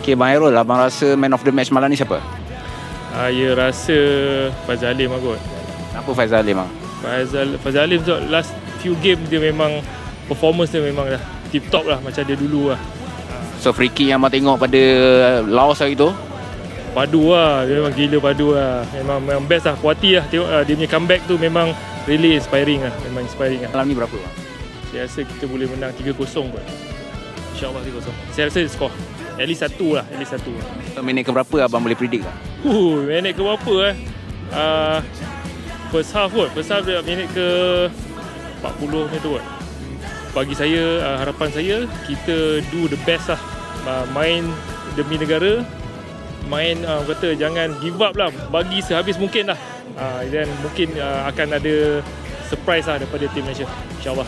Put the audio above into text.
Okay, Bang Hairul, abang rasa man of the match malam ni siapa? Saya rasa Faizal Alim lah kot. Kenapa Faizal Alim bang? Faizal Alim last few game dia memang performance dia memang dah tip top lah macam dia dulu lah. So free kick yang abang tengok pada Laos hari tu, Padu lah, dia memang gila padu lah. Memang best lah, puas hati lah tengok dia punya comeback tu memang really inspiring lah. Memang inspiring lah. malam ni berapa bang? Saya rasa kita boleh menang 3-0 kot. InsyaAllah 3-0. Saya rasa skor at least satu lah. So, minit ke berapa abang boleh predict bang? Minit ke berapa first half kot. First half dia minit ke 40 macam tu kot. Bagi saya, harapan saya kita do the best lah. Main demi negara. Main kata jangan give up lah. Bagi sehabis mungkin lah. Dan mungkin akan ada surprise lah daripada tim Malaysia. InsyaAllah.